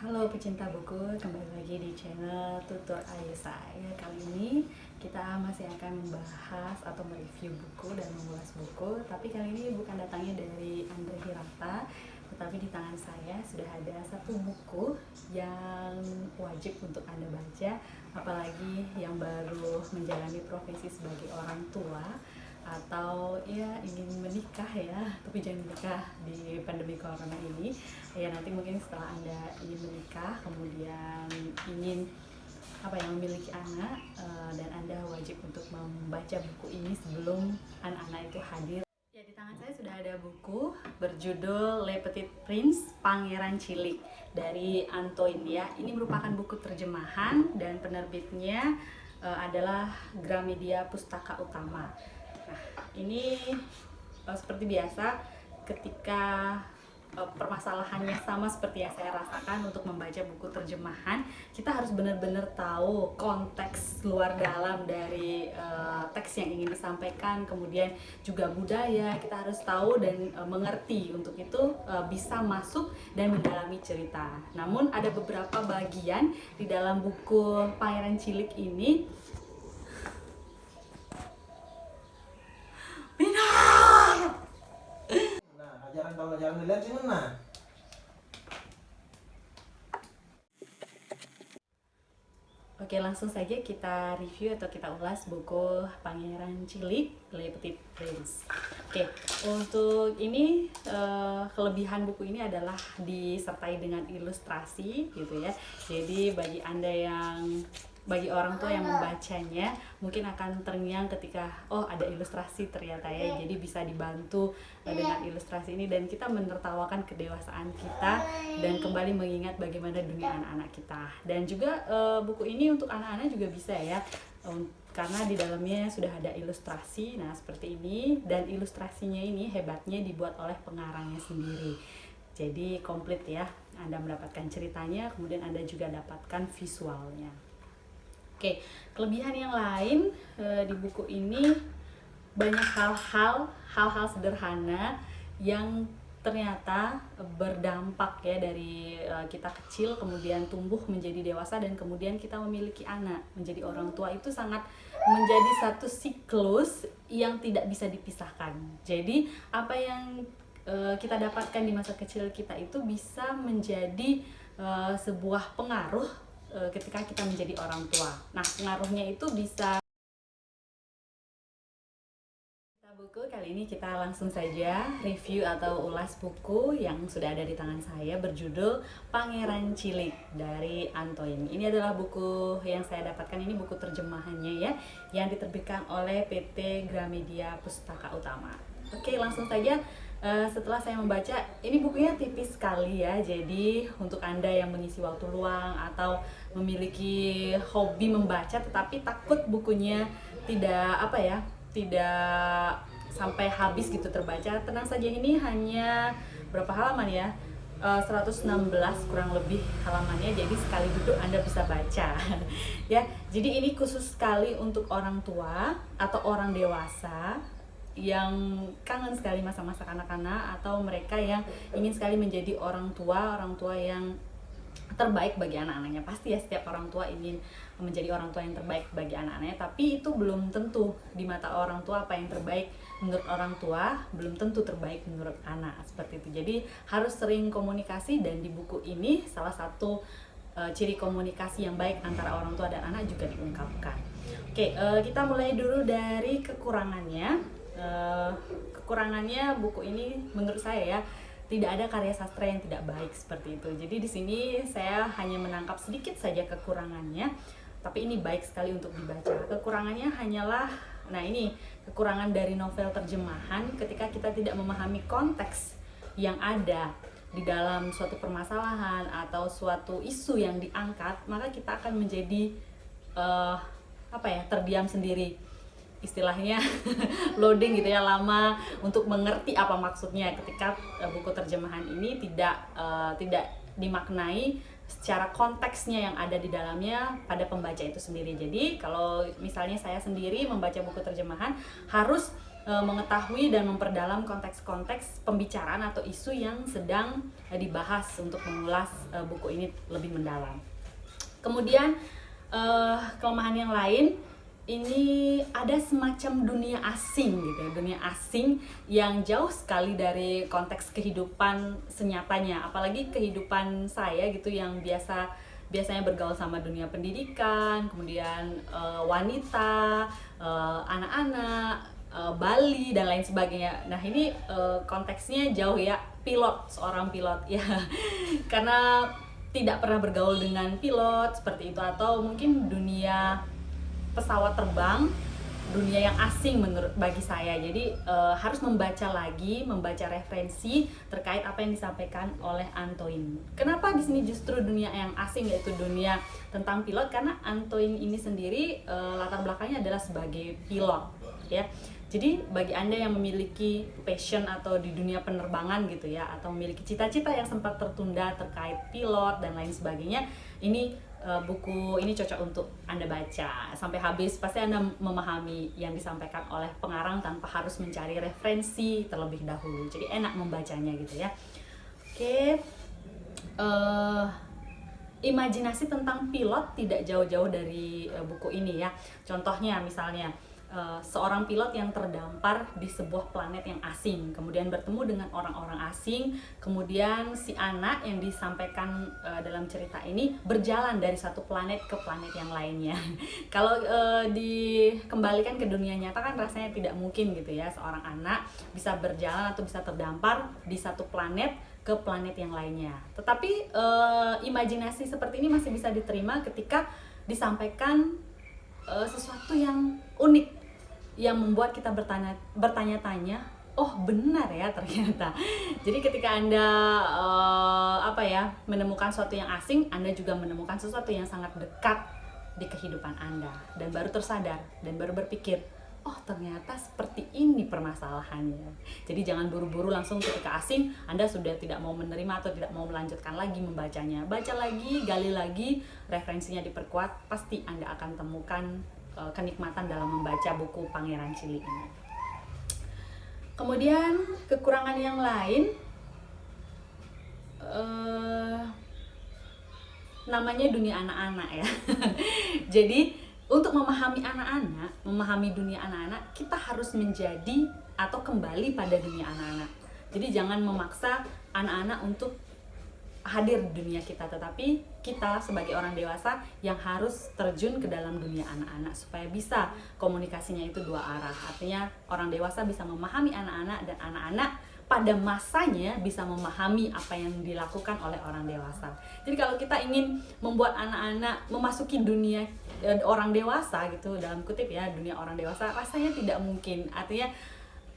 Halo pecinta buku, kembali lagi di channel Tutur Ayesa. Ya, kali ini kita masih akan membahas atau mereview buku dan mengulas buku. Tapi kali ini bukan datangnya dari Andre Hirata, tetapi di tangan saya sudah ada satu buku yang wajib untuk Anda baca, apalagi yang baru menjalani profesi sebagai orang tua atau ya ingin menikah ya, tapi jangan menikah di pandemi corona ini ya. Nanti mungkin setelah Anda ingin menikah, kemudian ingin memiliki anak, dan Anda wajib untuk membaca buku ini sebelum anak-anak itu hadir. Ya, di tangan saya sudah ada buku berjudul Le Petit Prince, Pangeran Cilik dari Antoine ya. Ini merupakan buku terjemahan dan penerbitnya adalah Gramedia Pustaka Utama. Nah, ini seperti biasa ketika permasalahannya sama seperti yang saya rasakan untuk membaca buku terjemahan, kita harus benar-benar tahu konteks luar dalam dari teks yang ingin disampaikan, kemudian juga budaya, kita harus tahu dan mengerti, untuk itu bisa masuk dan mendalami cerita. Namun ada beberapa bagian di dalam buku Pangeran Cilik ini kalau jangan dilihat sih mana. Oke, langsung saja kita review atau kita ulas buku Pangeran Cilik, Le Petit Prince. Oke, untuk ini kelebihan buku ini adalah disertai dengan ilustrasi gitu ya. Jadi bagi orang tua yang membacanya mungkin akan terngiang ketika ada ilustrasi ternyata ya, jadi bisa dibantu dengan ilustrasi ini dan kita menertawakan kedewasaan kita dan kembali mengingat bagaimana dunia anak-anak kita. Dan juga buku ini untuk anak-anak juga bisa ya, karena di dalamnya sudah ada ilustrasi. Nah, seperti ini, dan ilustrasinya ini hebatnya dibuat oleh pengarangnya sendiri. Jadi komplit ya, Anda mendapatkan ceritanya, kemudian Anda juga dapatkan visualnya. Oke, kelebihan yang lain di buku ini banyak hal-hal sederhana yang ternyata berdampak ya, dari kita kecil kemudian tumbuh menjadi dewasa dan kemudian kita memiliki anak, menjadi orang tua, itu sangat menjadi satu siklus yang tidak bisa dipisahkan. Jadi apa yang kita dapatkan di masa kecil kita itu bisa menjadi sebuah pengaruh ketika kita menjadi orang tua. Nah, pengaruhnya itu bisa buku. Kali ini kita langsung saja review atau ulas buku yang sudah ada di tangan saya berjudul Pangeran Cilik dari Antoine. Ini adalah buku yang saya dapatkan, ini buku terjemahannya ya, yang diterbitkan oleh PT Gramedia Pustaka Utama. Oke, langsung saja. Setelah saya membaca, ini bukunya tipis sekali ya, jadi untuk Anda yang mengisi waktu luang atau memiliki hobi membaca tetapi takut bukunya tidak sampai habis gitu terbaca, tenang saja, ini hanya berapa halaman ya, 116 kurang lebih halamannya, jadi sekali duduk Anda bisa baca ya. Jadi ini khusus sekali untuk orang tua atau orang dewasa yang kangen sekali masa-masa kanak-kanak, atau mereka yang ingin sekali menjadi orang tua yang terbaik bagi anak-anaknya. Pasti ya, setiap orang tua ingin menjadi orang tua yang terbaik bagi anak-anaknya, tapi itu belum tentu di mata orang tua apa yang terbaik menurut orang tua belum tentu terbaik menurut anak, seperti itu. Jadi harus sering komunikasi, dan di buku ini salah satu ciri komunikasi yang baik antara orang tua dan anak juga diungkapkan. Oke, kita mulai dulu dari kekurangannya. Kekurangannya buku ini menurut saya ya, tidak ada karya sastra yang tidak baik, seperti itu. Jadi di sini saya hanya menangkap sedikit saja kekurangannya, tapi ini baik sekali untuk dibaca. Kekurangannya hanyalah, ini kekurangan dari novel terjemahan, ketika kita tidak memahami konteks yang ada di dalam suatu permasalahan atau suatu isu yang diangkat, maka kita akan menjadi terdiam sendiri, istilahnya loading gitu ya, lama untuk mengerti apa maksudnya ketika buku terjemahan ini tidak dimaknai secara konteksnya yang ada di dalamnya pada pembaca itu sendiri. Jadi kalau misalnya saya sendiri membaca buku terjemahan, harus mengetahui dan memperdalam konteks-konteks pembicaraan atau isu yang sedang dibahas untuk mengulas buku ini lebih mendalam. Kemudian kelemahan yang lain, ini ada semacam dunia asing gitu, dunia asing yang jauh sekali dari konteks kehidupan senyatanya, apalagi kehidupan saya gitu yang biasanya bergaul sama dunia pendidikan, kemudian wanita, anak-anak, Bali dan lain sebagainya. Nah ini konteksnya jauh ya, seorang pilot ya, karena tidak pernah bergaul dengan pilot seperti itu, atau mungkin dunia pesawat terbang, dunia yang asing bagi saya. Jadi harus membaca referensi terkait apa yang disampaikan oleh Antoine. Kenapa di sini justru dunia yang asing, yaitu dunia tentang pilot? Karena Antoine ini sendiri latar belakangnya adalah sebagai pilot, ya. Jadi bagi Anda yang memiliki passion atau di dunia penerbangan gitu ya, atau memiliki cita-cita yang sempat tertunda terkait pilot dan lain sebagainya, ini buku ini cocok untuk Anda baca sampai habis. Pasti Anda memahami yang disampaikan oleh pengarang tanpa harus mencari referensi terlebih dahulu. Jadi enak membacanya gitu ya. Oke. Imajinasi tentang pilot tidak jauh-jauh dari buku ini ya. Contohnya misalnya seorang pilot yang terdampar di sebuah planet yang asing, kemudian bertemu dengan orang-orang asing, kemudian si anak yang disampaikan dalam cerita ini berjalan dari satu planet ke planet yang lainnya. Kalau dikembalikan ke dunia nyata kan rasanya tidak mungkin gitu ya, seorang anak bisa berjalan atau bisa terdampar di satu planet ke planet yang lainnya. Tetapi imajinasi seperti ini masih bisa diterima ketika disampaikan sesuatu yang unik, yang membuat kita bertanya-tanya, oh benar ya ternyata. Jadi ketika Anda menemukan sesuatu yang asing, Anda juga menemukan sesuatu yang sangat dekat di kehidupan Anda, dan baru tersadar dan baru berpikir, oh ternyata seperti ini permasalahannya. Jadi jangan buru-buru langsung ketika asing Anda sudah tidak mau menerima atau tidak mau melanjutkan lagi membacanya. Baca lagi, gali lagi, referensinya diperkuat, pasti Anda akan temukan kenikmatan dalam membaca buku Pangeran Cilik ini. Kemudian kekurangan yang lain, namanya dunia anak-anak ya. Jadi untuk memahami anak-anak, memahami dunia anak-anak, kita harus menjadi atau kembali pada dunia anak-anak. Jadi jangan memaksa anak-anak untuk hadir di dunia kita, tetapi kita sebagai orang dewasa yang harus terjun ke dalam dunia anak-anak supaya bisa komunikasinya itu dua arah. Artinya orang dewasa bisa memahami anak-anak dan anak-anak pada masanya bisa memahami apa yang dilakukan oleh orang dewasa. Jadi kalau kita ingin membuat anak-anak memasuki dunia orang dewasa gitu, dalam kutip ya, dunia orang dewasa, rasanya tidak mungkin. Artinya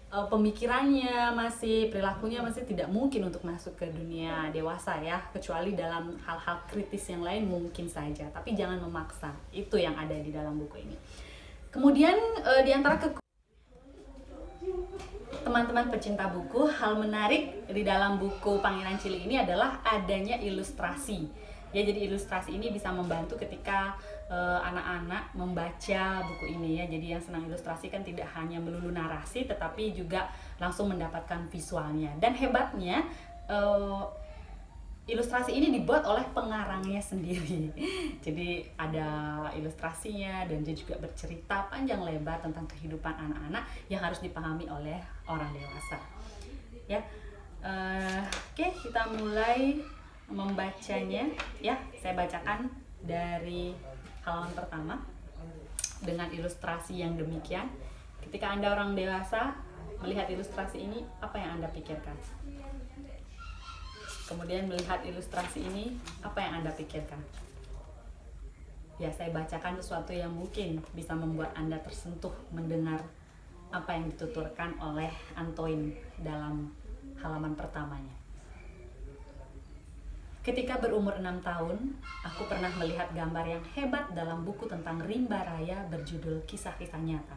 pemikirannya masih, perilakunya masih tidak mungkin untuk masuk ke dunia dewasa ya, kecuali dalam hal-hal kritis yang lain mungkin saja, tapi jangan memaksa. Itu yang ada di dalam buku ini. Kemudian di antara teman-teman pecinta buku, hal menarik di dalam buku Pangeran Cilik ini adalah adanya ilustrasi. Ya, jadi ilustrasi ini bisa membantu ketika anak-anak membaca buku ini ya. Jadi yang senang ilustrasi kan tidak hanya melulu narasi, tetapi juga langsung mendapatkan visualnya. Dan hebatnya ilustrasi ini dibuat oleh pengarangnya sendiri. Jadi ada ilustrasinya dan dia juga bercerita panjang lebar tentang kehidupan anak-anak yang harus dipahami oleh orang dewasa. Ya, oke, kita mulai membacanya ya. Saya bacakan dari halaman pertama dengan ilustrasi yang demikian. Ketika Anda orang dewasa melihat ilustrasi ini, apa yang Anda pikirkan? Kemudian melihat ilustrasi ini, apa yang Anda pikirkan? Ya, saya bacakan sesuatu yang mungkin bisa membuat Anda tersentuh mendengar apa yang dituturkan oleh Antoine dalam halaman pertamanya. Ketika berumur 6 tahun, aku pernah melihat gambar yang hebat dalam buku tentang rimba raya berjudul Kisah-Kisah Nyata.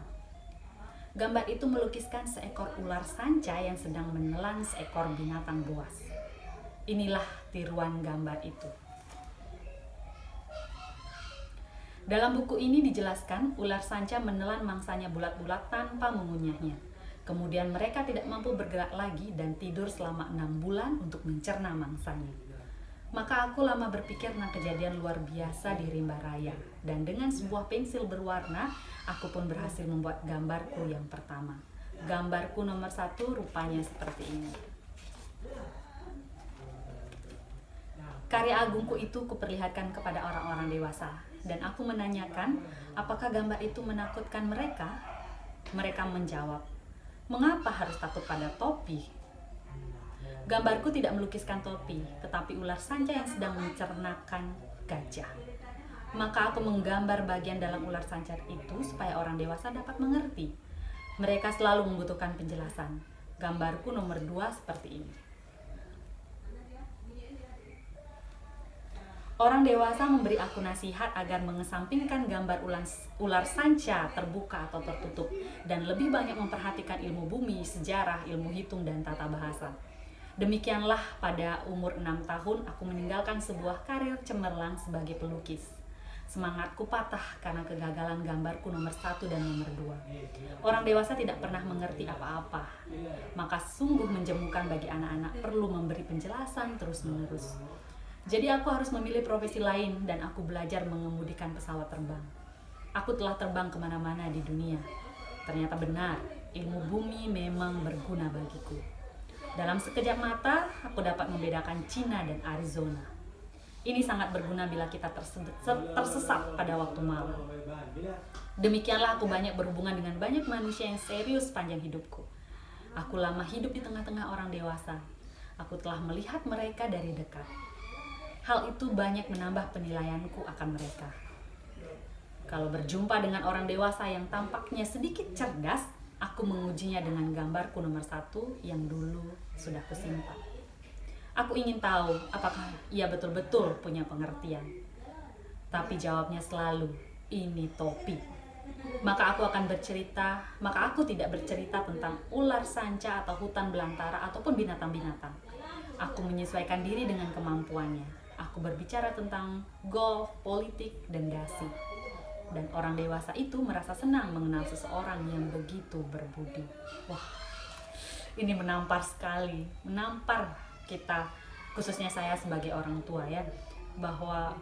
Gambar itu melukiskan seekor ular sanca yang sedang menelan seekor binatang buas. Inilah tiruan gambar itu. Dalam buku ini dijelaskan ular sanca menelan mangsanya bulat-bulat tanpa mengunyahnya. Kemudian mereka tidak mampu bergerak lagi dan tidur selama 6 bulan untuk mencerna mangsanya. Maka aku lama berpikir tentang kejadian luar biasa di rimba raya. Dan dengan sebuah pensil berwarna, aku pun berhasil membuat gambarku yang pertama. Gambarku nomor 1 rupanya seperti ini. Karya agungku itu kuperlihatkan kepada orang-orang dewasa, dan aku menanyakan apakah gambar itu menakutkan mereka. Mereka menjawab, "Mengapa harus takut pada topi?" Gambarku tidak melukiskan topi, tetapi ular sanca yang sedang mencernakan gajah. Maka aku menggambar bagian dalam ular sanca itu supaya orang dewasa dapat mengerti. Mereka selalu membutuhkan penjelasan. Gambarku nomor 2 seperti ini. Orang dewasa memberi aku nasihat agar mengesampingkan gambar ular sanca terbuka atau tertutup dan lebih banyak memperhatikan ilmu bumi, sejarah, ilmu hitung, dan tata bahasa. Demikianlah pada umur 6 tahun aku meninggalkan sebuah karir cemerlang sebagai pelukis. Semangatku patah karena kegagalan gambarku nomor 1 dan nomor 2. Orang dewasa tidak pernah mengerti apa-apa. Maka sungguh menjemukan bagi anak-anak perlu memberi penjelasan terus-menerus. Jadi aku harus memilih profesi lain dan aku belajar mengemudikan pesawat terbang. Aku telah terbang kemana-mana di dunia. Ternyata benar, ilmu bumi memang berguna bagiku. Dalam sekejap mata, aku dapat membedakan Cina dan Arizona. Ini sangat berguna bila kita tersesat pada waktu malam. Demikianlah aku banyak berhubungan dengan banyak manusia yang serius sepanjang hidupku. Aku lama hidup di tengah-tengah orang dewasa. Aku telah melihat mereka dari dekat. Hal itu banyak menambah penilaianku akan mereka. Kalau berjumpa dengan orang dewasa yang tampaknya sedikit cerdas, aku mengujinya dengan gambarku nomor 1 yang dulu sudah kusimpan. Aku ingin tahu apakah ia betul-betul punya pengertian. Tapi jawabnya selalu, ini topi. Maka aku tidak bercerita tentang ular sanca atau hutan belantara ataupun binatang-binatang. Aku menyesuaikan diri dengan kemampuannya. Aku berbicara tentang golf, politik, dan dasi. Dan orang dewasa itu merasa senang mengenal seseorang yang begitu berbudi. Wah, ini menampar sekali. Menampar kita, khususnya saya sebagai orang tua ya, bahwa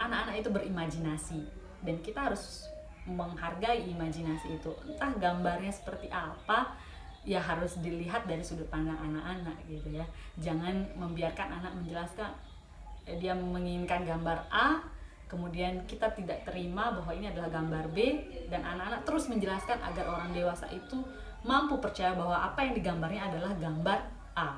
anak-anak itu berimajinasi. Dan kita harus menghargai imajinasi itu. Entah gambarnya seperti apa, ya harus dilihat dari sudut pandang anak-anak gitu ya. Jangan membiarkan anak menjelaskan, dia menginginkan gambar A, kemudian kita tidak terima bahwa ini adalah gambar B, dan anak-anak terus menjelaskan agar orang dewasa itu mampu percaya bahwa apa yang digambarnya adalah gambar A.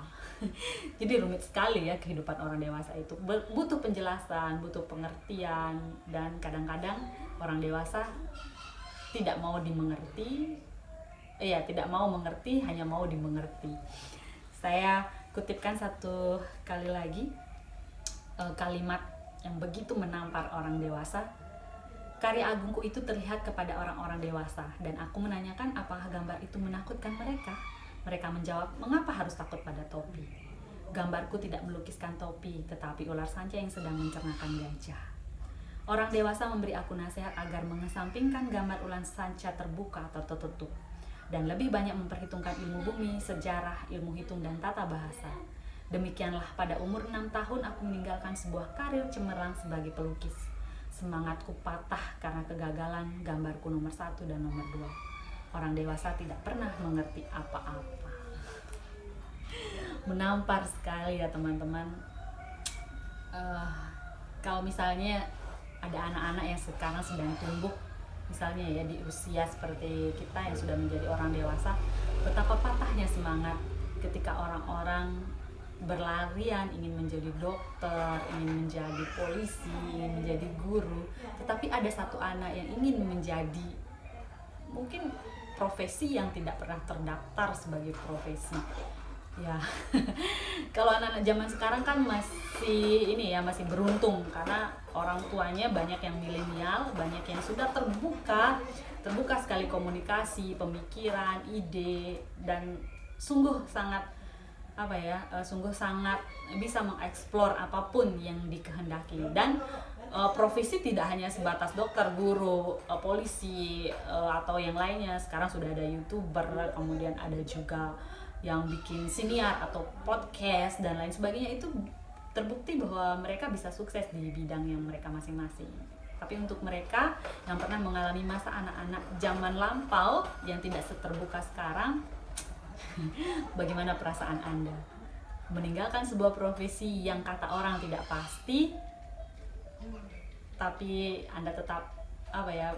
Jadi rumit sekali ya kehidupan orang dewasa itu. Butuh penjelasan, butuh pengertian, dan kadang-kadang orang dewasa tidak mau dimengerti. Tidak mau mengerti, hanya mau dimengerti. Saya kutipkan satu kali lagi kalimat yang begitu menampar orang dewasa. Karya agungku itu terlihat kepada orang-orang dewasa, dan aku menanyakan apakah gambar itu menakutkan mereka. Mereka menjawab, mengapa harus takut pada topi? Gambarku tidak melukiskan topi, tetapi ular sanca yang sedang mencernakan gajah. Orang dewasa memberi aku nasihat agar mengesampingkan gambar ular sanca terbuka atau tertutup, dan lebih banyak memperhitungkan ilmu bumi, sejarah, ilmu hitung, dan tata bahasa. Demikianlah pada umur 6 tahun aku meninggalkan sebuah karir cemerlang sebagai pelukis. Semangatku patah karena kegagalan gambarku nomor 1 dan nomor 2. Orang dewasa tidak pernah mengerti apa-apa. Menampar sekali ya teman-teman. Kalau misalnya ada anak-anak yang sekarang sedang tumbuh, misalnya ya di usia seperti kita yang sudah menjadi orang dewasa, betapa patahnya semangat ketika orang-orang berlarian ingin menjadi dokter, ingin menjadi polisi, ingin menjadi guru, tetapi ada satu anak yang ingin menjadi mungkin profesi yang tidak pernah terdaftar sebagai profesi. Ya, kalau anak-anak zaman sekarang kan masih beruntung karena orang tuanya banyak yang milenial, banyak yang sudah terbuka sekali komunikasi, pemikiran, ide, dan sungguh sangat sungguh sangat bisa mengeksplor apapun yang dikehendaki. Dan profesi tidak hanya sebatas dokter, guru, polisi, atau yang lainnya. Sekarang sudah ada YouTuber, kemudian ada juga yang bikin siniar atau podcast dan lain sebagainya. Itu terbukti bahwa mereka bisa sukses di bidang yang mereka masing-masing. Tapi untuk mereka yang pernah mengalami masa anak-anak zaman lampau yang tidak seterbuka sekarang, bagaimana perasaan Anda? Meninggalkan sebuah profesi yang kata orang tidak pasti, tapi Anda tetap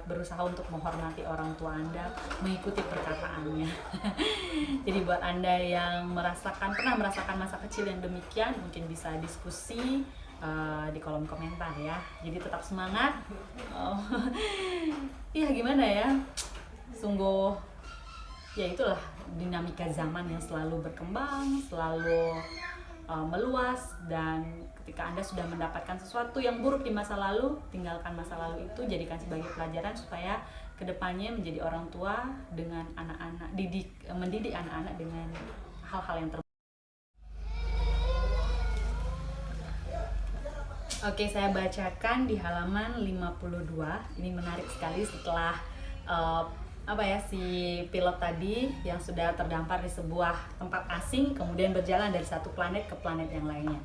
berusaha untuk menghormati orang tua Anda, mengikuti perkataannya. Jadi buat Anda yang pernah merasakan masa kecil yang demikian, mungkin bisa diskusi di kolom komentar ya. Jadi tetap semangat. Ya gimana ya, sungguh ya itulah dinamika zaman yang selalu berkembang, selalu meluas. Dan ketika Anda sudah mendapatkan sesuatu yang buruk di masa lalu, tinggalkan masa lalu itu, jadikan sebagai pelajaran supaya kedepannya menjadi orang tua dengan anak-anak, mendidik anak-anak dengan hal-hal yang terbaik. Oke, saya bacakan di halaman 52. Ini menarik sekali setelah si pilot tadi yang sudah terdampar di sebuah tempat asing kemudian berjalan dari satu planet ke planet yang lainnya.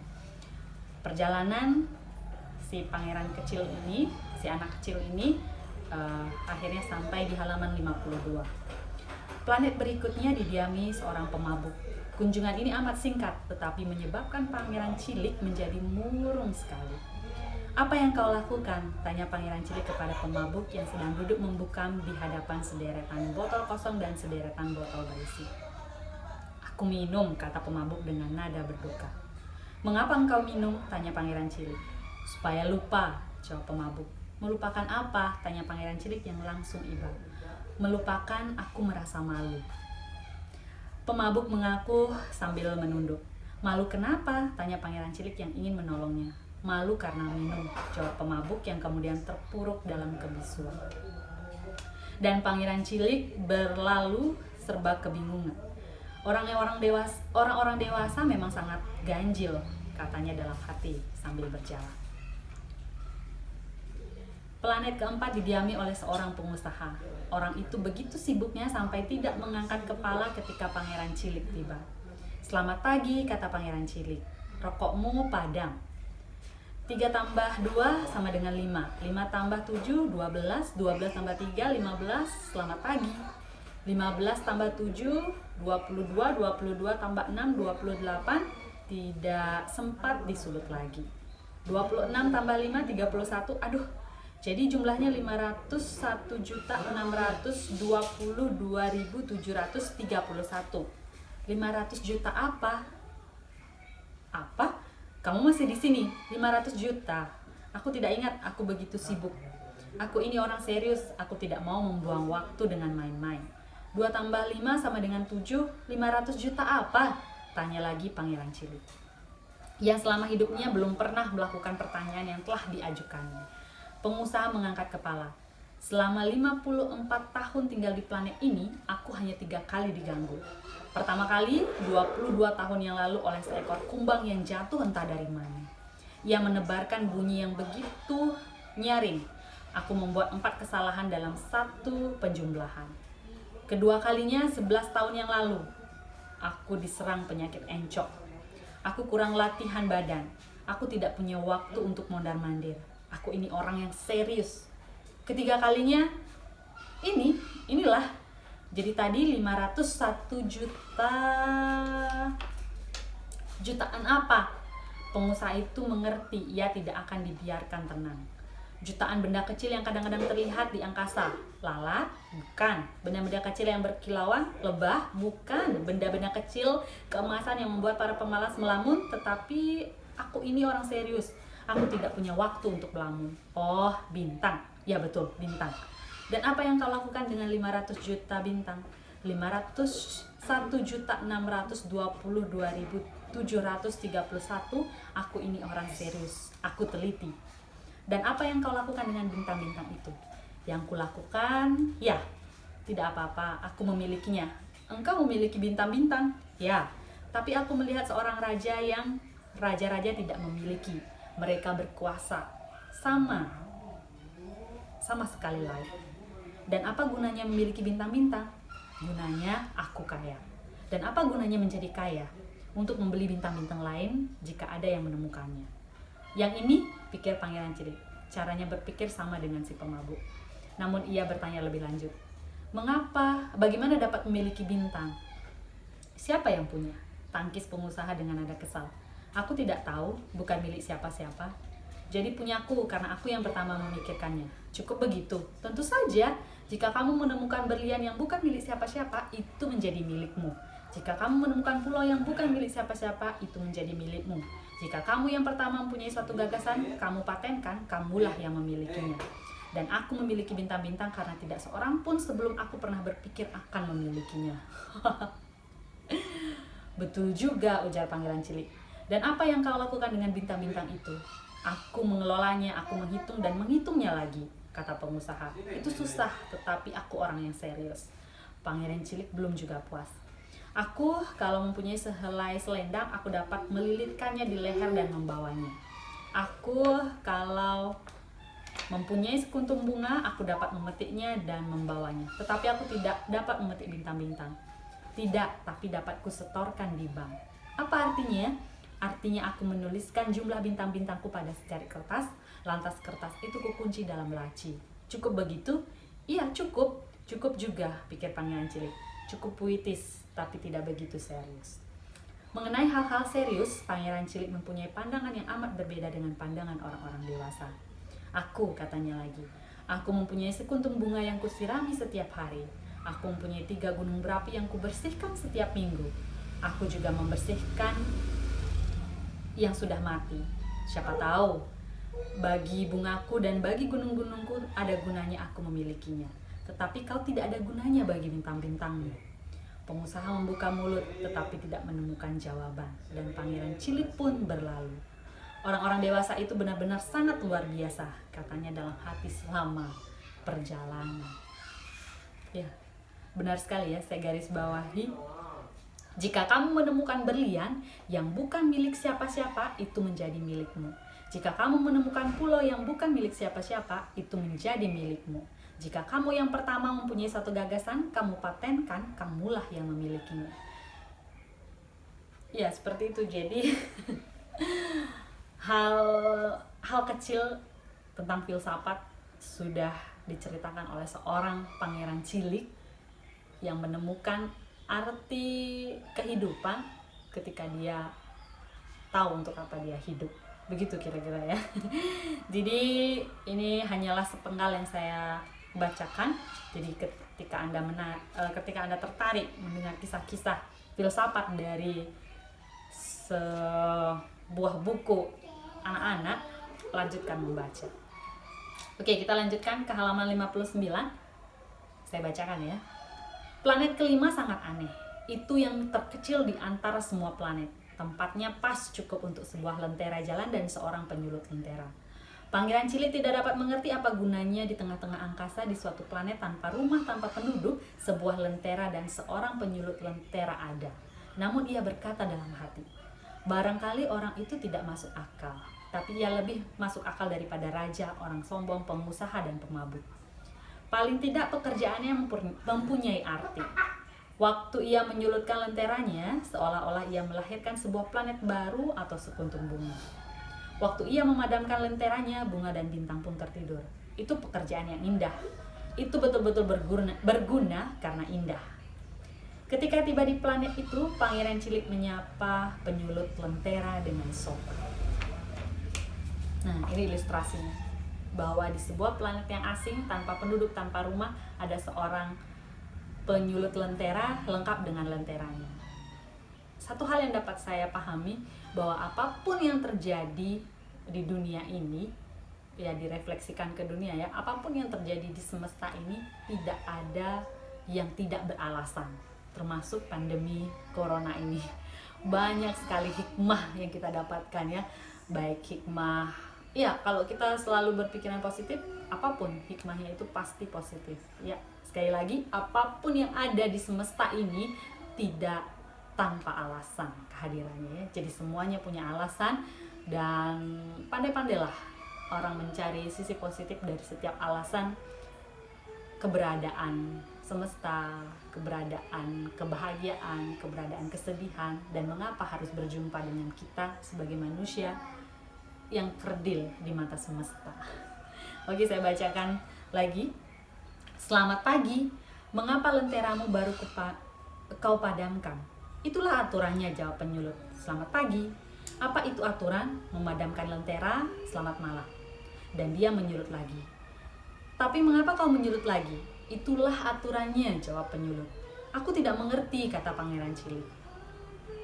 Perjalanan si pangeran kecil ini, si anak kecil ini akhirnya sampai di halaman 52. Planet berikutnya didiami seorang pemabuk. Kunjungan ini amat singkat, tetapi menyebabkan pangeran cilik menjadi murung sekali. "Apa yang kau lakukan?" tanya pangeran cilik kepada pemabuk yang sedang duduk membungkam di hadapan sederetan botol kosong dan sederetan botol berisi. "Aku minum," kata pemabuk dengan nada berduka. "Mengapa engkau minum?" tanya pangeran cilik. "Supaya lupa," jawab pemabuk. "Melupakan apa?" tanya pangeran cilik yang langsung iba. "Melupakan aku merasa malu." Pemabuk mengaku sambil menunduk. "Malu kenapa?" tanya pangeran cilik yang ingin menolongnya. "Malu karena minum," jawab pemabuk yang kemudian terpuruk dalam kebisuan. Dan pangeran cilik berlalu serba kebingungan. Orang-orang dewasa memang sangat ganjil, katanya dalam hati sambil berjalan. Planet keempat didiami oleh seorang pengusaha. Orang itu begitu sibuknya sampai tidak mengangkat kepala ketika pangeran cilik tiba. "Selamat pagi," kata pangeran cilik. "Rokokmu padam." 3 tambah 2 sama dengan 5. 5 tambah 7, 12. 12 tambah 3, 15. Selamat pagi. 15 tambah 7, 22. 22 tambah 6, 28. Tidak sempat disulut lagi. 26 tambah 5, 31. Aduh, jadi jumlahnya 501.622.731. 500 juta apa? Apa? Kamu masih di sini? 500 juta. Aku tidak ingat, aku begitu sibuk. Aku ini orang serius, aku tidak mau membuang waktu dengan main-main. 2 tambah 5 sama dengan 7, 500 juta apa? Tanya lagi pangeran cilik. Yang selama hidupnya belum pernah melakukan pertanyaan yang telah diajukannya. Pengusaha mengangkat kepala. "Selama 54 tahun tinggal di planet ini, aku hanya 3 kali diganggu. Pertama kali 22 tahun yang lalu oleh seekor kumbang yang jatuh entah dari mana. Ia menebarkan bunyi yang begitu nyaring. Aku membuat 4 kesalahan dalam 1 penjumlahan. Kedua kalinya 11 tahun yang lalu. Aku diserang penyakit encok. Aku kurang latihan badan. Aku tidak punya waktu untuk mondar-mandir. Aku ini orang yang serius. Ketiga kalinya, inilah. Jadi tadi 501 juta. Jutaan apa? Pengusaha itu mengerti ia tidak akan dibiarkan tenang. Jutaan benda kecil yang kadang-kadang terlihat di angkasa. Lalat? Bukan. Benda-benda kecil yang berkilauan? Lebah? Bukan. Benda-benda kecil keemasan yang membuat para pemalas melamun. Tetapi aku ini orang serius. Aku tidak punya waktu untuk melamun. Oh, bintang. Ya betul, bintang. Dan apa yang kau lakukan dengan 500 juta bintang? 501.622.731. Aku ini orang serius. Aku teliti. Dan apa yang kau lakukan dengan bintang-bintang itu? Yang kulakukan, tidak apa-apa. Aku memilikinya. Engkau memiliki bintang-bintang? Ya. Tapi aku melihat seorang raja yang raja-raja tidak memiliki. Mereka berkuasa. Sama sekali lain. Dan apa gunanya memiliki bintang-bintang? Gunanya aku kaya. Dan apa gunanya menjadi kaya? Untuk membeli bintang-bintang lain jika ada yang menemukannya. Yang ini, pikir Pangeran Cilik. Caranya berpikir sama dengan si pemabuk. Namun ia bertanya lebih lanjut. Mengapa? Bagaimana dapat memiliki bintang? Siapa yang punya? Tangkis pengusaha dengan nada kesal. Aku tidak tahu, bukan milik siapa-siapa. Jadi punyaku karena aku yang pertama memikirkannya. Cukup begitu. Tentu saja, jika kamu menemukan berlian yang bukan milik siapa-siapa, itu menjadi milikmu. Jika kamu menemukan pulau yang bukan milik siapa-siapa, itu menjadi milikmu. Jika kamu yang pertama mempunyai suatu gagasan, kamu patenkan, kamulah yang memilikinya. Dan aku memiliki bintang-bintang karena tidak seorang pun sebelum aku pernah berpikir akan memilikinya. Betul juga, ujar Pangeran Cilik. Dan apa yang kau lakukan dengan bintang-bintang itu? Aku mengelolanya, aku menghitung dan menghitungnya lagi, kata pengusaha. Itu susah, tetapi aku orang yang serius. Pangeran Cilik belum juga puas. Aku kalau mempunyai sehelai selendang, aku dapat melilitkannya di leher dan membawanya. Aku kalau mempunyai sekuntum bunga, aku dapat memetiknya dan membawanya. Tetapi aku tidak dapat memetik bintang-bintang. Tidak, tapi dapat kusetorkan di bank. Apa artinya? Artinya aku menuliskan jumlah bintang-bintangku pada secari kertas, lantas kertas itu kukunci dalam laci. Cukup begitu? Iya, cukup. Cukup juga, pikir Pangeran Cilik. Cukup puitis, tapi tidak begitu serius. Mengenai hal-hal serius, Pangeran Cilik mempunyai pandangan yang amat berbeda dengan pandangan orang-orang dewasa. Aku, katanya lagi, aku mempunyai sekuntum bunga yang kusirami setiap hari. Aku mempunyai 3 gunung berapi yang kubersihkan setiap minggu. Aku juga membersihkan yang sudah mati. Siapa tahu, bagi bungaku dan bagi gunung-gunungku ada gunanya aku memilikinya. Tetapi kau tidak ada gunanya bagi bintang-bintangmu. Pengusaha membuka mulut tetapi tidak menemukan jawaban. Dan Pangeran Cilik pun berlalu. Orang-orang dewasa itu benar-benar sangat luar biasa, katanya dalam hati selama perjalanan. Ya, benar sekali ya, saya garis bawahi. Jika kamu menemukan berlian yang bukan milik siapa-siapa, itu menjadi milikmu. Jika kamu menemukan pulau yang bukan milik siapa-siapa, itu menjadi milikmu. Jika kamu yang pertama mempunyai satu gagasan, kamu patenkan, kamulah yang memilikinya. Ya, seperti itu. Jadi hal kecil tentang filsafat sudah diceritakan oleh seorang pangeran cilik yang menemukan arti kehidupan ketika dia tahu untuk apa dia hidup. Begitu kira-kira ya. Jadi ini hanyalah sepenggal yang saya bacakan. Jadi ketika Anda tertarik mendengar kisah-kisah filsafat dari sebuah buku anak-anak, lanjutkan membaca. Oke, kita lanjutkan ke halaman 59. Saya bacakan ya. Planet kelima sangat aneh. Itu yang terkecil di antara semua planet. Tempatnya pas cukup untuk sebuah lentera jalan dan seorang penyulut lentera. Pangeran Cilik tidak dapat mengerti apa gunanya di tengah-tengah angkasa di suatu planet tanpa rumah, tanpa penduduk, sebuah lentera dan seorang penyulut lentera ada. Namun ia berkata dalam hati, barangkali orang itu tidak masuk akal, tapi ia lebih masuk akal daripada raja, orang sombong, pengusaha, dan pemabuk. Paling tidak pekerjaannya mempunyai arti. Waktu ia menyulutkan lenteranya, seolah-olah ia melahirkan sebuah planet baru atau sekuntum bunga. Waktu ia memadamkan lenteranya, bunga dan bintang pun tertidur. Itu pekerjaan yang indah. Itu betul-betul berguna karena indah. Ketika tiba di planet itu, Pangeran Cilik menyapa penyulut lentera dengan sopan. Nah, ini ilustrasinya. Bahwa di sebuah planet yang asing, tanpa penduduk, tanpa rumah, ada seorang penyulut lentera lengkap dengan lenteranya. Satu hal yang dapat saya pahami, bahwa apapun yang terjadi di dunia ini, ya direfleksikan ke dunia ya, apapun yang terjadi di semesta ini tidak ada yang tidak beralasan, termasuk pandemi corona ini. Banyak sekali hikmah yang kita dapatkan ya, baik hikmah, ya kalau kita selalu berpikiran positif, apapun hikmahnya itu pasti positif ya. Sekali lagi, apapun yang ada di semesta ini tidak tanpa alasan kehadirannya ya. Jadi semuanya punya alasan, dan pandai-pandailah orang mencari sisi positif dari setiap alasan keberadaan semesta, keberadaan kebahagiaan, keberadaan kesedihan, dan mengapa harus berjumpa dengan kita sebagai manusia yang kerdil di mata semesta. Oke, saya bacakan lagi. Selamat pagi, mengapa lenteramu baru kau padamkan? Itulah aturannya, jawab penyulut. Selamat pagi. Apa itu aturan? Memadamkan lentera, selamat malam. Dan dia menyulut lagi. Tapi mengapa kau menyulut lagi? Itulah aturannya, jawab penyulut. Aku tidak mengerti, kata Pangeran Cilik.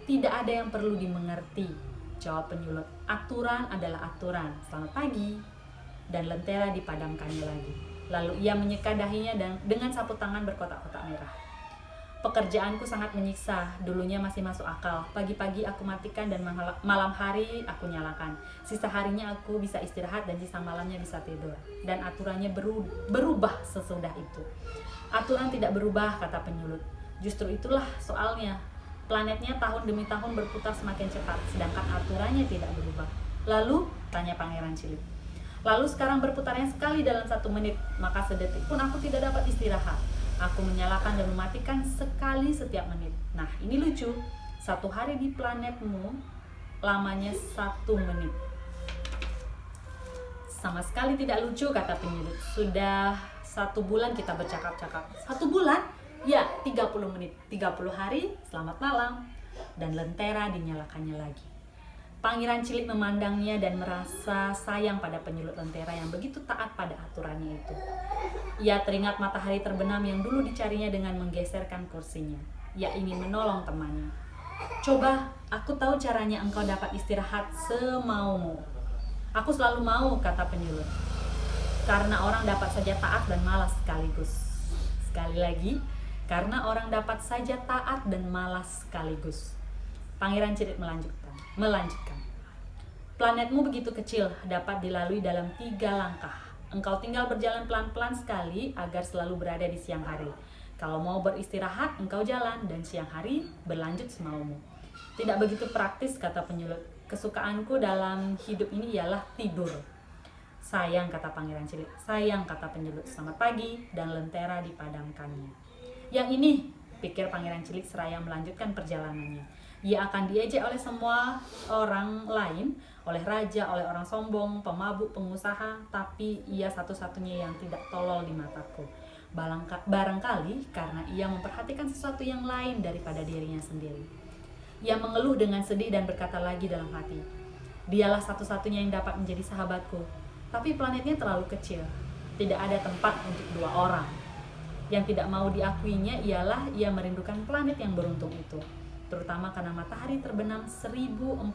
Tidak ada yang perlu dimengerti, jawab penyulut. Aturan adalah aturan. Selamat pagi. Dan lentera dipadamkannya lagi. Lalu ia menyeka dahinya dan dengan sapu tangan berkotak-kotak merah. Pekerjaanku sangat menyiksa, dulunya masih masuk akal. Pagi-pagi aku matikan dan malam hari aku nyalakan. Sisa harinya aku bisa istirahat dan sisa malamnya bisa tidur. Dan aturannya berubah sesudah itu. Aturan tidak berubah, kata penyulut. Justru itulah soalnya. Planetnya tahun demi tahun berputar semakin cepat, sedangkan aturannya tidak berubah. Lalu, tanya Pangeran Cilik. Lalu sekarang berputarnya sekali dalam 1 menit, maka sedetik pun aku tidak dapat istirahat. Aku menyalakan dan mematikan sekali setiap menit. Nah, ini lucu. 1 hari di planetmu lamanya 1 menit. Sama sekali tidak lucu, kata penyulut. Sudah 1 bulan kita bercakap-cakap. 1 bulan? Ya, 30 menit. 30 hari, selamat malam. Dan lentera dinyalakannya lagi. Pangeran Cilik memandangnya dan merasa sayang pada penyulut lentera yang begitu taat pada aturannya itu. Ia teringat matahari terbenam yang dulu dicarinya dengan menggeserkan kursinya. Ia ingin menolong temannya. Coba, aku tahu caranya engkau dapat istirahat semaumu. Aku selalu mau, kata penyulut. Karena orang dapat saja taat dan malas sekaligus. Sekali lagi, karena orang dapat saja taat dan malas sekaligus. Pangeran Cilik melanjutkan. Planetmu begitu kecil, dapat dilalui dalam 3 langkah. Engkau tinggal berjalan pelan-pelan sekali agar selalu berada di siang hari. Kalau mau beristirahat, engkau jalan, dan siang hari berlanjut semaumu. Tidak begitu praktis, kata penyulut. Kesukaanku dalam hidup ini ialah tidur. Sayang, kata Pangeran Cilik. Sayang, kata penyulut. Selamat pagi, dan lentera dipadamkannya. Yang ini, pikir Pangeran Cilik seraya melanjutkan perjalanannya. Ia akan diejek oleh semua orang lain, oleh raja, oleh orang sombong, pemabuk, pengusaha, tapi ia satu-satunya yang tidak tolol di mataku. Barangkali karena ia memperhatikan sesuatu yang lain daripada dirinya sendiri. Ia mengeluh dengan sedih dan berkata lagi dalam hati, dialah satu-satunya yang dapat menjadi sahabatku, tapi planetnya terlalu kecil. Tidak ada tempat untuk 2 orang. Yang tidak mau diakuinya ialah ia merindukan planet yang beruntung itu. Terutama karena matahari terbenam 1440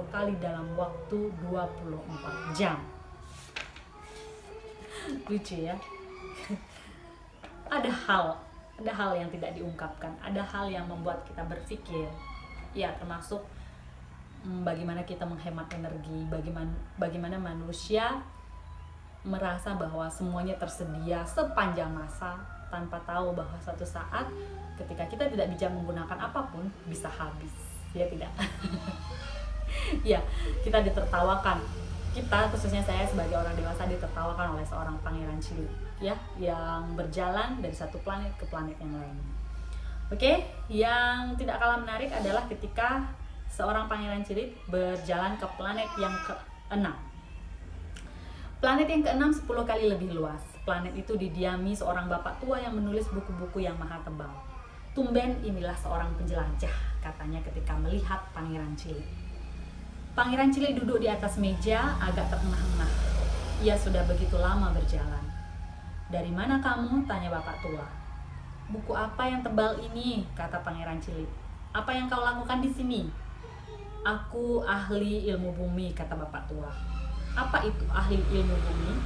kali dalam waktu 24 jam. Lucu ya. Ada hal yang tidak diungkapkan, ada hal yang membuat kita berpikir. Ya, termasuk bagaimana kita menghemat energi, bagaimana manusia merasa bahwa semuanya tersedia sepanjang masa tanpa tahu bahwa suatu saat ketika kita tidak bijak menggunakan apapun bisa habis, ya tidak? Ya, kita ditertawakan. Kita, khususnya saya sebagai orang dewasa, ditertawakan oleh seorang Pangeran Cilik, ya, yang berjalan dari satu planet ke planet yang lain. Oke, yang tidak kalah menarik adalah ketika seorang Pangeran Cilik berjalan ke planet yang ke-6. Planet yang ke-6 10 kali lebih luas. Planet itu didiami seorang bapak tua yang menulis buku-buku yang maha tebal. Tumben inilah seorang penjelajah, katanya ketika melihat Pangeran Cilik. Pangeran Cilik duduk di atas meja, agak terengah-engah. Ia sudah begitu lama berjalan. Dari mana kamu? Tanya bapak tua. Buku apa yang tebal ini? Kata Pangeran Cilik. Apa yang kau lakukan di sini? Aku ahli ilmu bumi, kata bapak tua. Apa itu ahli ilmu bumi?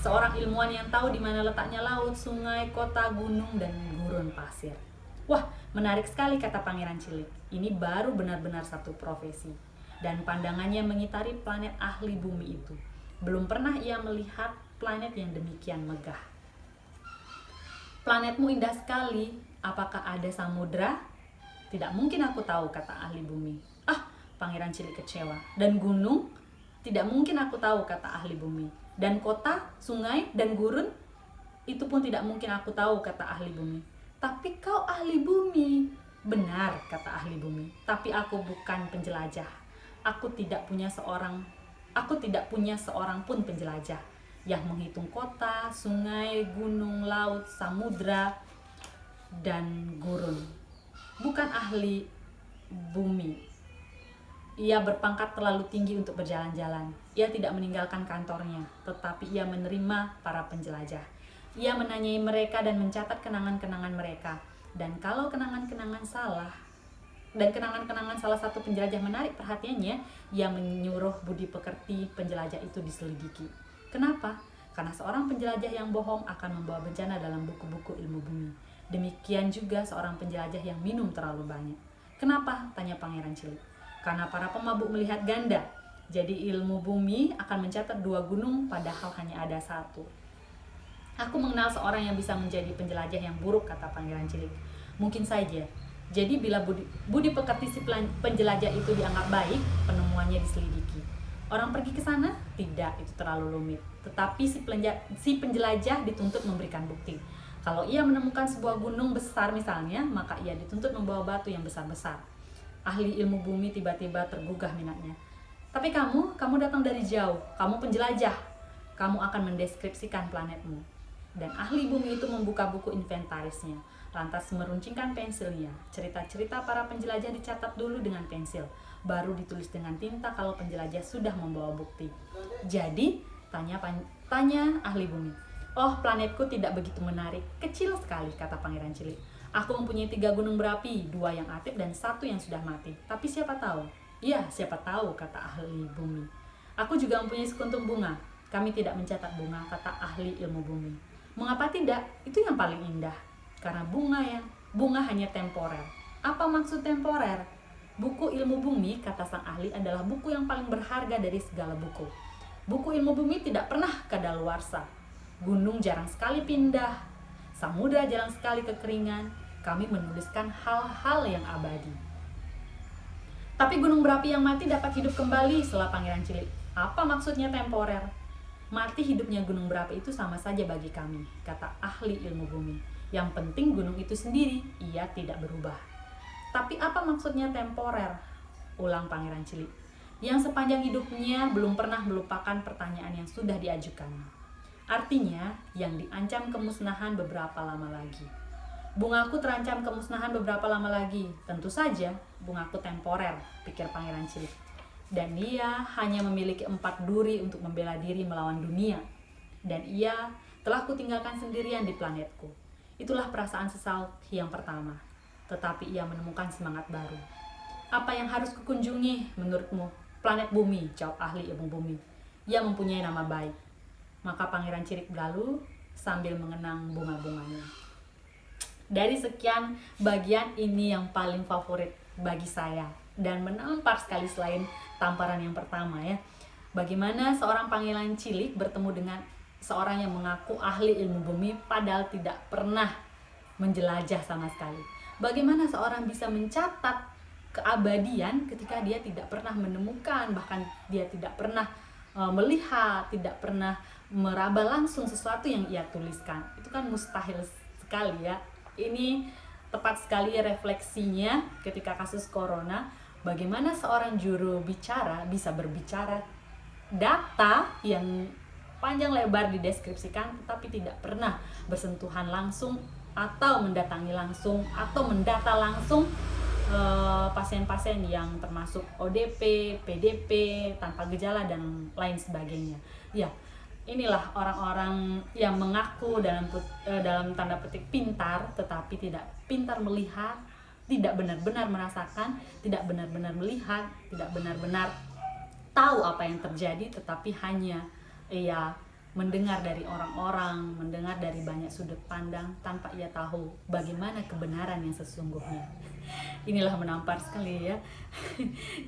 Seorang ilmuwan yang tahu di mana letaknya laut, sungai, kota, gunung, dan gurun pasir. Wah, menarik sekali, kata Pangeran Cilik. Ini baru benar-benar satu profesi. Dan pandangannya mengitari planet ahli bumi itu. Belum pernah ia melihat planet yang demikian megah. Planetmu indah sekali. Apakah ada samudra? Tidak mungkin aku tahu, kata ahli bumi. Ah, Pangeran Cilik kecewa. Dan gunung? Tidak mungkin aku tahu, kata ahli bumi. Dan kota, sungai, dan gurun? Itu pun tidak mungkin aku tahu, kata ahli bumi. Tapi kau ahli bumi. Benar, kata ahli bumi. Tapi aku bukan penjelajah. Aku tidak punya seorang pun penjelajah yang menghitung kota, sungai, gunung, laut, samudra, dan gurun. Bukan ahli bumi. Ia berpangkat terlalu tinggi untuk berjalan-jalan. Ia tidak meninggalkan kantornya, tetapi ia menerima para penjelajah. Ia menanyai mereka dan mencatat kenangan-kenangan mereka. Dan kalau kenangan-kenangan salah satu penjelajah menarik perhatiannya, ia menyuruh budi pekerti penjelajah itu diselidiki. Kenapa? Karena seorang penjelajah yang bohong akan membawa bencana dalam buku-buku ilmu bumi. Demikian juga seorang penjelajah yang minum terlalu banyak. Kenapa? Tanya Pangeran Cilik. Karena para pemabuk melihat ganda. Jadi ilmu bumi akan mencatat 2 gunung padahal hanya ada 1. Aku mengenal seorang yang bisa menjadi penjelajah yang buruk, kata Pangeran Cilik. Mungkin saja. Jadi bila budi pekerti si penjelajah itu dianggap baik, penemuannya diselidiki. Orang pergi ke sana? Tidak, itu terlalu rumit. Tetapi si penjelajah dituntut memberikan bukti. Kalau ia menemukan sebuah gunung besar misalnya, maka ia dituntut membawa batu yang besar-besar. Ahli ilmu bumi tiba-tiba tergugah minatnya. Tapi kamu datang dari jauh, kamu penjelajah. Kamu akan mendeskripsikan planetmu. Dan ahli bumi itu membuka buku inventarisnya, lantas meruncingkan pensilnya. Cerita-cerita para penjelajah dicatat dulu dengan pensil, baru ditulis dengan tinta kalau penjelajah sudah membawa bukti. Jadi, tanya ahli bumi. Oh, planetku tidak begitu menarik, kecil sekali, kata Pangeran Cilik. Aku mempunyai 3 gunung berapi, 2 yang aktif dan 1 yang sudah mati. Tapi siapa tahu? Ya, siapa tahu, kata ahli bumi. Aku juga mempunyai sekuntum bunga. Kami tidak mencatat bunga, kata ahli ilmu bumi. Mengapa tidak? Itu yang paling indah. Karena bunga hanya temporer. Apa maksud temporer? Buku ilmu bumi, kata sang ahli, adalah buku yang paling berharga dari segala buku. Buku ilmu bumi tidak pernah kadaluarsa. Gunung jarang sekali pindah. Samudra jarang sekali kekeringan. Kami menuliskan hal-hal yang abadi. Tapi gunung berapi yang mati dapat hidup kembali, sela Pangeran Cilik. Apa maksudnya temporer? Mati hidupnya gunung berapi itu sama saja bagi kami, kata ahli ilmu bumi. Yang penting gunung itu sendiri, ia tidak berubah. Tapi apa maksudnya temporer? Ulang Pangeran Cilik, yang sepanjang hidupnya belum pernah melupakan pertanyaan yang sudah diajukan. Artinya, yang diancam kemusnahan beberapa lama lagi. Bungaku terancam kemusnahan beberapa lama lagi. Tentu saja, bungaku temporer, pikir Pangeran Cilik. Dan ia hanya memiliki 4 duri untuk membela diri melawan dunia. Dan ia telah kutinggalkan sendirian di planetku. Itulah perasaan sesal yang pertama. Tetapi ia menemukan semangat baru. Apa yang harus kukunjungi menurutmu? Planet bumi, jawab ahli ilmu bumi. Ia mempunyai nama baik. Maka Pangeran Cilik berlalu sambil mengenang bunga-bunganya. Dari sekian bagian, ini yang paling favorit bagi saya. Dan menampar sekali selain tamparan yang pertama ya. Bagaimana seorang Pangeran Cilik bertemu dengan seorang yang mengaku ahli ilmu bumi padahal tidak pernah menjelajah sama sekali. Bagaimana seorang bisa mencatat keabadian ketika dia tidak pernah menemukan, bahkan dia tidak pernah melihat, tidak pernah meraba langsung sesuatu yang ia tuliskan. Itu kan mustahil sekali ya. Ini tepat sekali refleksinya ketika kasus corona. Bagaimana seorang juru bicara bisa berbicara data yang panjang lebar dideskripsikan tetapi tidak pernah bersentuhan langsung atau mendatangi langsung atau mendata langsung pasien-pasien yang termasuk ODP, PDP, tanpa gejala dan lain sebagainya. Ya, inilah orang-orang yang mengaku dalam tanda petik pintar tetapi tidak pintar melihat, tidak benar-benar merasakan, tidak benar-benar melihat, tidak benar-benar tahu apa yang terjadi, tetapi hanya ia mendengar dari orang-orang, mendengar dari banyak sudut pandang tanpa ia tahu bagaimana kebenaran yang sesungguhnya. Inilah menampar sekali ya.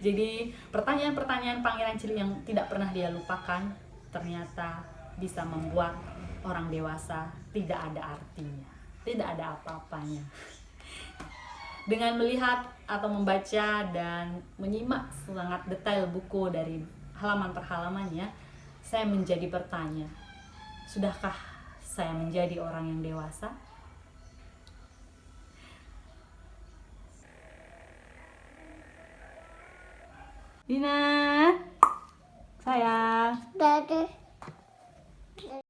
Jadi pertanyaan-pertanyaan Pangeran Cilik yang tidak pernah dia lupakan ternyata bisa membuat orang dewasa tidak ada artinya, tidak ada apa-apanya. Dengan melihat atau membaca dan menyimak sangat detail buku dari halaman per halamannya, saya menjadi bertanya, sudahkah saya menjadi orang yang dewasa? Dina, sayang. Dadah.